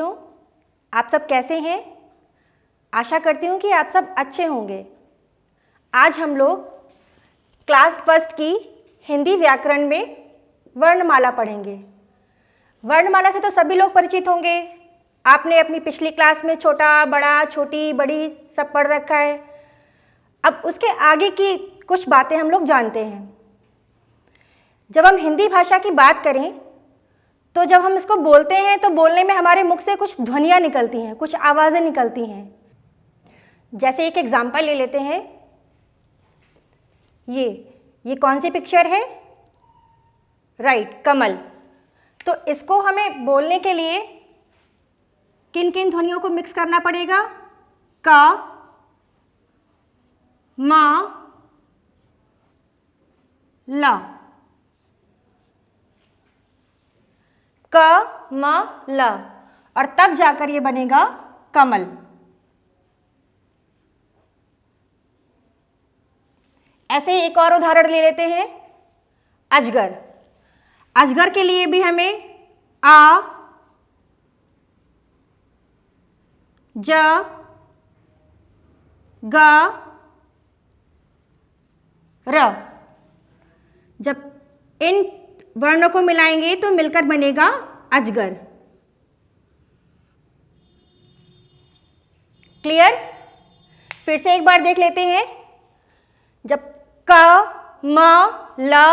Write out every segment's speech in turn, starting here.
बच्चों, आप सब कैसे हैं? आशा करती हूँ कि आप सब अच्छे होंगे। आज हम लोग क्लास फर्स्ट की हिंदी व्याकरण में वर्णमाला पढ़ेंगे। वर्णमाला से तो सभी लोग परिचित होंगे। आपने अपनी पिछली क्लास में छोटा बड़ा छोटी बड़ी सब पढ़ रखा है। अब उसके आगे की कुछ बातें हम लोग जानते हैं। जब हम हिंदी भाषा की बात करें तो जब हम इसको बोलते हैं तो बोलने में हमारे मुख से कुछ ध्वनियाँ निकलती हैं, कुछ आवाज़ें निकलती हैं। जैसे एक एग्जाम्पल ले लेते हैं। ये कौन सी पिक्चर है? राइट, कमल। तो इसको हमें बोलने के लिए किन किन ध्वनियों को मिक्स करना पड़ेगा? क, म, ल। क, म, ल, और तब जाकर ये बनेगा कमल। ऐसे ही एक और उदाहरण ले लेते हैं, अजगर। अजगर के लिए भी हमें आ, ज, ग, र। जब इन वर्णों को मिलाएंगे तो मिलकर बनेगा अजगर। क्लियर? फिर से एक बार देख लेते हैं। जब क, म, ल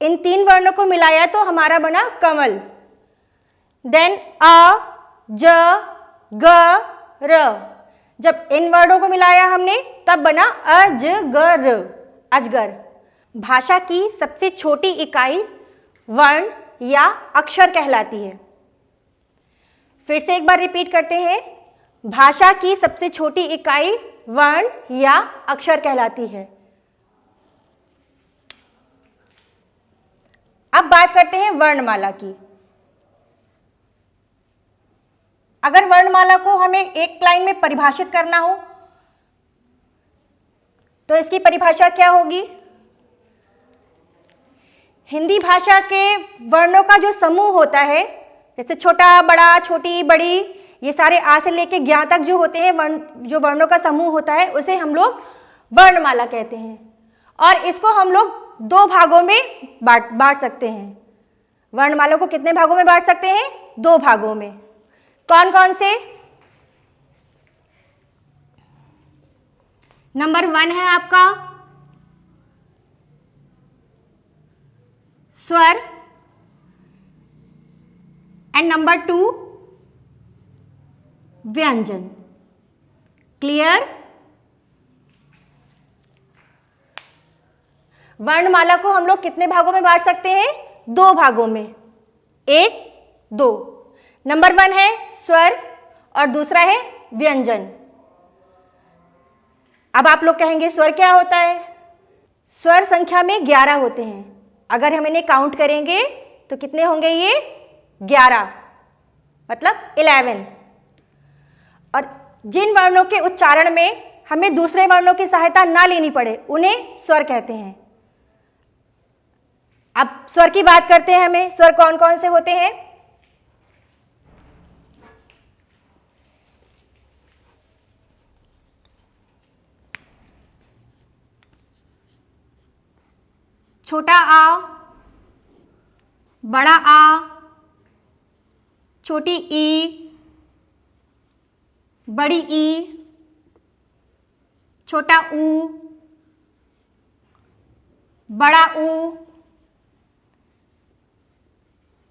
इन तीन वर्णों को मिलाया तो हमारा बना कमल। देन अ, ज, ग, र। जब इन वर्णों को मिलाया हमने तब बना अजगर, अजगर। भाषा की सबसे छोटी इकाई वर्ण या अक्षर कहलाती है। फिर से एक बार रिपीट करते हैं। भाषा की सबसे छोटी इकाई वर्ण या अक्षर कहलाती है। अब बात करते हैं वर्णमाला की। अगर वर्णमाला को हमें एक लाइन में परिभाषित करना हो तो इसकी परिभाषा क्या होगी? हिंदी भाषा के वर्णों का जो समूह होता है, जैसे छोटा बड़ा छोटी बड़ी, ये सारे आ से लेके ज्ञ तक जो होते हैं जो वर्णों का समूह होता है उसे हम लोग वर्णमाला कहते हैं। और इसको हम लोग दो भागों में बांट सकते हैं। वर्णमाला को कितने भागों में बांट सकते हैं? दो भागों में। कौन कौन से? नंबर 1 है आपका स्वर एंड नंबर 2 व्यंजन। क्लियर? वर्णमाला को हम लोग कितने भागों में बांट सकते हैं? दो भागों में, 1, 2। नंबर 1 है स्वर और दूसरा है व्यंजन। अब आप लोग कहेंगे स्वर क्या होता है? स्वर संख्या में 11 होते हैं। अगर हम इन्हें काउंट करेंगे तो कितने होंगे? ये 11, मतलब 11। और जिन वर्णों के उच्चारण में हमें दूसरे वर्णों की सहायता ना लेनी पड़े उन्हें स्वर कहते हैं। अब स्वर की बात करते हैं। हमें स्वर कौन कौन से होते हैं? छोटा आ, बड़ा आ, छोटी ई, बड़ी ई, छोटा ऊ, बड़ा ऊ,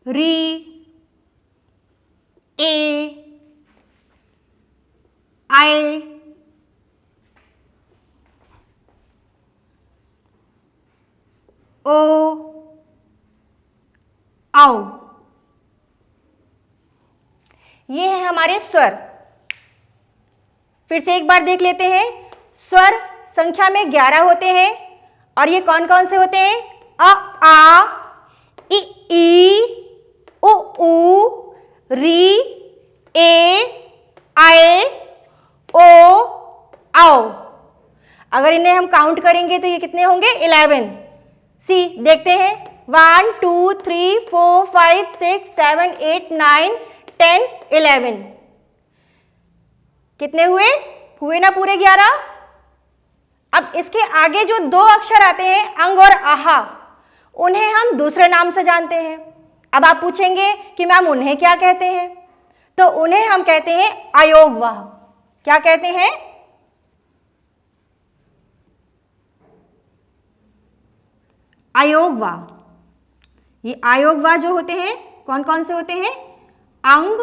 री, ए, आए, ओ, आओ। ये है हमारे स्वर। फिर से एक बार देख लेते हैं। स्वर संख्या में 11 होते हैं और ये कौन कौन से होते हैं? अ, आ, इ, ई, उ, ऊ, री, ए, आए, ओ, आओ। अगर इन्हें हम काउंट करेंगे तो ये कितने होंगे? 11। सी देखते हैं। 1 2 3 4 5 6 7 8 9 10, 11, कितने हुए? हुए ना पूरे 11। अब इसके आगे जो दो अक्षर आते हैं अंग और आहा, उन्हें हम दूसरे नाम से जानते हैं। अब आप पूछेंगे कि मैम उन्हें क्या कहते हैं? तो उन्हें हम कहते हैं अयोगवाह। क्या कहते हैं? अयोगवाह। ये अयोगवाह जो होते हैं कौन कौन से होते हैं? अंग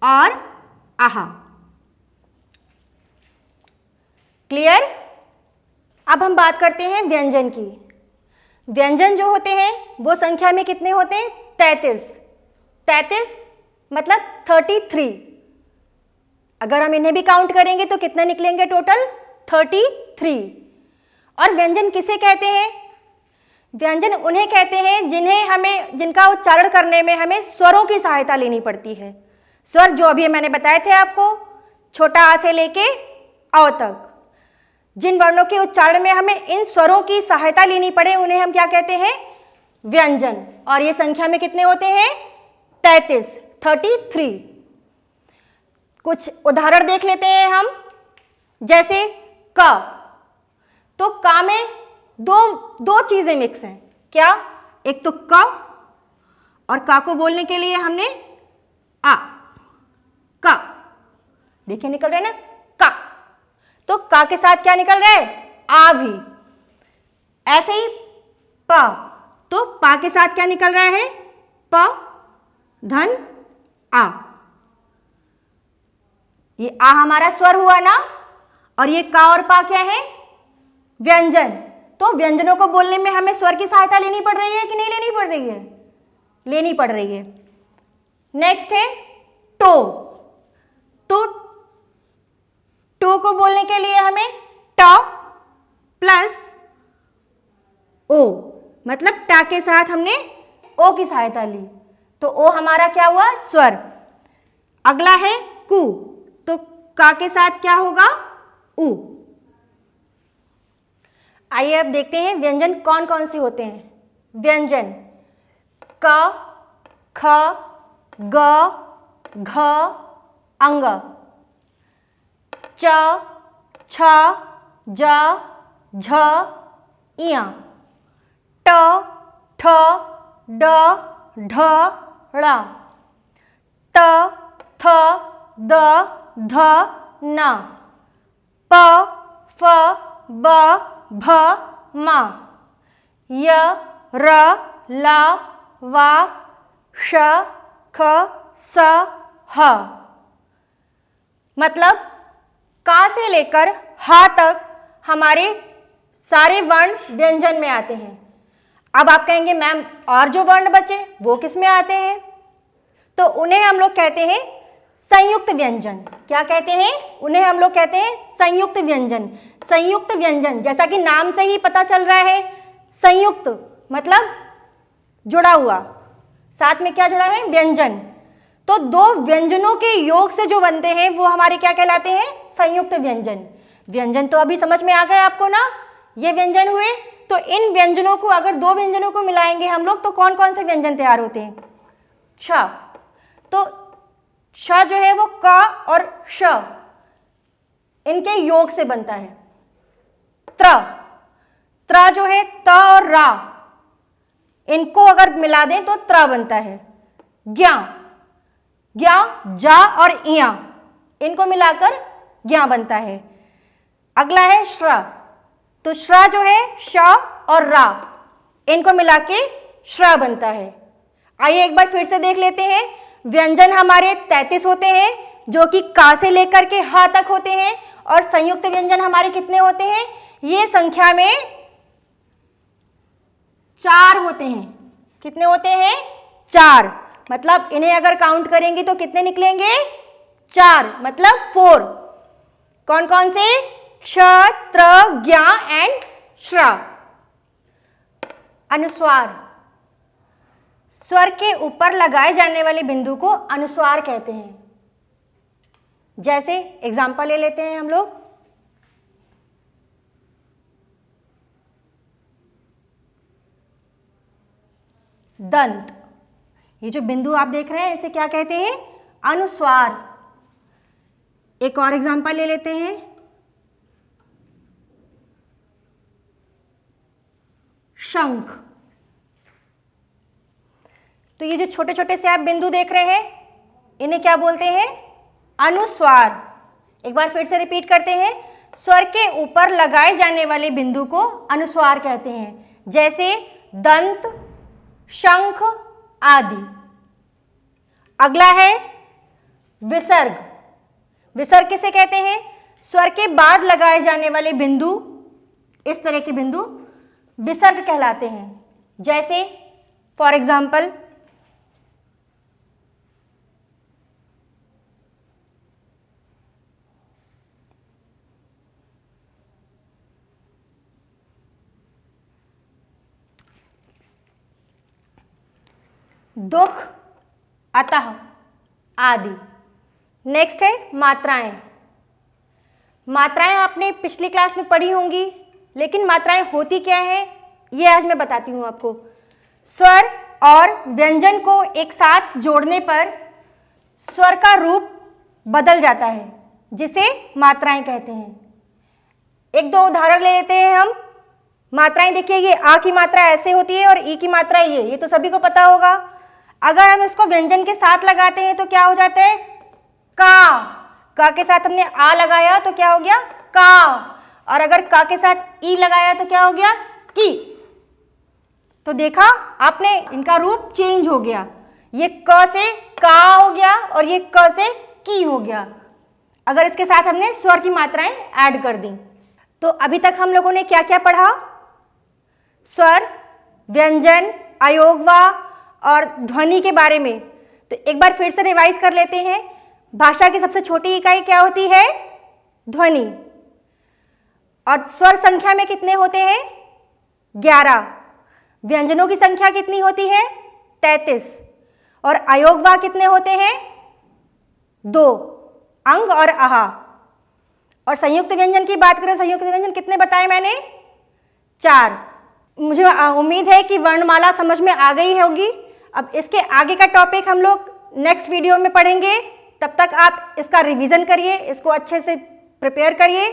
और आहा। क्लियर? अब हम बात करते हैं व्यंजन की। व्यंजन जो होते हैं वो संख्या में कितने होते हैं? 33। 33 मतलब 33। अगर हम इन्हें भी काउंट करेंगे तो कितने निकलेंगे टोटल? 33। और व्यंजन किसे कहते हैं? व्यंजन उन्हें कहते हैं जिनका उच्चारण करने में हमें स्वरों की सहायता लेनी पड़ती है। स्वर जो अभी मैंने बताए थे आपको, छोटा आ से लेके अ तक, जिन वर्णों के उच्चारण में हमें इन स्वरों की सहायता लेनी पड़े उन्हें हम क्या कहते हैं? व्यंजन। और ये संख्या में कितने होते हैं? 33। कुछ उदाहरण देख लेते हैं हम। जैसे क, तो का में दो चीजें मिक्स हैं। क्या? एक तो क, और का को बोलने के लिए हमने आ, का। देखिए निकल रहे ना का, तो का के साथ क्या निकल रहा है? आ भी। ऐसे ही प, तो पा के साथ क्या निकल रहा है? प धन आ। ये आ हमारा स्वर हुआ ना, और ये का और पा क्या है? व्यंजन। तो व्यंजनों को बोलने में हमें स्वर की सहायता लेनी पड़ रही है कि नहीं लेनी पड़ रही है? लेनी पड़ रही है। नेक्स्ट है टो। तो टो को बोलने के लिए हमें ट प्लस ओ, मतलब टा के साथ हमने ओ की सहायता ली, तो ओ हमारा क्या हुआ? स्वर। अगला है कु, तो का के साथ क्या होगा? उ। आइए अब देखते हैं व्यंजन कौन कौन से होते हैं। व्यंजन क, ख, ग, घ, अंग, च, छ, ज, झ, इया, ट, ठ, ड, ढ, ळ, त, थ, द, ध, न, प, फ, ब, भ, म, य, र, ल, व, श, ख, स, ह। मतलब का से लेकर हा तक हमारे सारे वर्ण व्यंजन में आते हैं। अब आप कहेंगे मैम और जो वर्ण बचे वो किस में आते हैं? तो उन्हें हम लोग कहते हैं संयुक्त व्यंजन। क्या कहते हैं? उन्हें हम लोग कहते हैं संयुक्त व्यंजन। संयुक्त व्यंजन जैसा कि नाम से ही पता चल रहा है, संयुक्त मतलब जुड़ा हुआ, साथ में क्या जुड़ा है? व्यंजन। तो दो व्यंजनों के योग से जो बनते हैं वो हमारे क्या कहलाते हैं? संयुक्त व्यंजन। व्यंजन तो अभी समझ में आ गए आपको ना, ये व्यंजन हुए। तो इन व्यंजनों को अगर दो व्यंजनों को मिलाएंगे हम लोग तो कौन कौन से व्यंजन तैयार होते हैं? श। तो श जो है वो क और श इनके योग से बनता है। त्र, त्र जो है त और रा, इनको अगर मिला दें तो त्र बनता है। ज्ञा, ज्ञा जा और इया, इनको मिलाकर ज्ञा बनता है। अगला है श्र, तो श्र जो है श और रा, इनको मिला के श्र बनता है। आइए एक बार फिर से देख लेते हैं। व्यंजन हमारे 33 होते हैं जो कि का से लेकर के ह तक होते हैं, और संयुक्त व्यंजन हमारे कितने होते हैं? ये संख्या में 4 होते हैं। कितने होते हैं? 4। मतलब इन्हें अगर काउंट करेंगे तो कितने निकलेंगे? 4, मतलब 4। कौन कौन से? क्ष, त्र, ज्ञा एंड श्र। अनुस्वार, स्वर के ऊपर लगाए जाने वाले बिंदु को अनुस्वार कहते हैं। जैसे एग्जाम्पल ले लेते हैं हम लोग। दंत, ये जो बिंदु आप देख रहे हैं इसे क्या कहते हैं? अनुस्वार। एक और एग्जांपल ले लेते हैं। शंख। तो ये जो छोटे छोटे से आप बिंदु देख रहे हैं इन्हें क्या बोलते हैं? अनुस्वार। एक बार फिर से रिपीट करते हैं। स्वर के ऊपर लगाए जाने वाले बिंदु को अनुस्वार कहते हैं, जैसे दंत, शंख आदि। अगला है विसर्ग। विसर्ग किसे कहते हैं? स्वर के बाद लगाए जाने वाले बिंदु, इस तरह के बिंदु विसर्ग कहलाते हैं। जैसे फॉर एग्जाम्पल दुख, अतः आदि। नेक्स्ट है मात्राएं। मात्राएं आपने पिछली क्लास में पढ़ी होंगी, लेकिन मात्राएं होती क्या हैं ये आज मैं बताती हूं आपको। स्वर और व्यंजन को एक साथ जोड़ने पर स्वर का रूप बदल जाता है, जिसे मात्राएं कहते हैं। एक दो उदाहरण ले लेते हैं हम। मात्राएं देखिए, ये आ की मात्रा ऐसे होती है और ई की मात्रा ये तो सभी को पता होगा। अगर हम इसको व्यंजन के साथ लगाते हैं तो क्या हो जाता है? का के साथ हमने आ लगाया तो क्या हो गया? का। और अगर का के साथ ई लगाया तो क्या हो गया? की। तो देखा आपने, इनका रूप चेंज हो गया। ये क से का हो गया और ये क से की हो गया, अगर इसके साथ हमने स्वर की मात्राएं ऐड कर दी। तो अभी तक हम लोगों ने क्या क्या पढ़ा? स्वर, व्यंजन, अयोगवा और ध्वनि के बारे में। तो एक बार फिर से रिवाइज कर लेते हैं। भाषा की सबसे छोटी इकाई क्या होती है? ध्वनि। और स्वर संख्या में कितने होते हैं? 11। व्यंजनों की संख्या कितनी होती है? 33। और अयोगवा कितने होते हैं? 2, अंग और आहा। और संयुक्त व्यंजन की बात करें, संयुक्त व्यंजन कितने बताए मैंने? 4। मुझे उम्मीद है कि वर्णमाला समझ में आ गई होगी। अब इसके आगे का टॉपिक हम लोग नेक्स्ट वीडियो में पढ़ेंगे। तब तक आप इसका रिवीजन करिए, इसको अच्छे से प्रिपेयर करिए।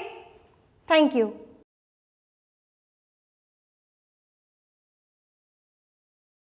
Thank you.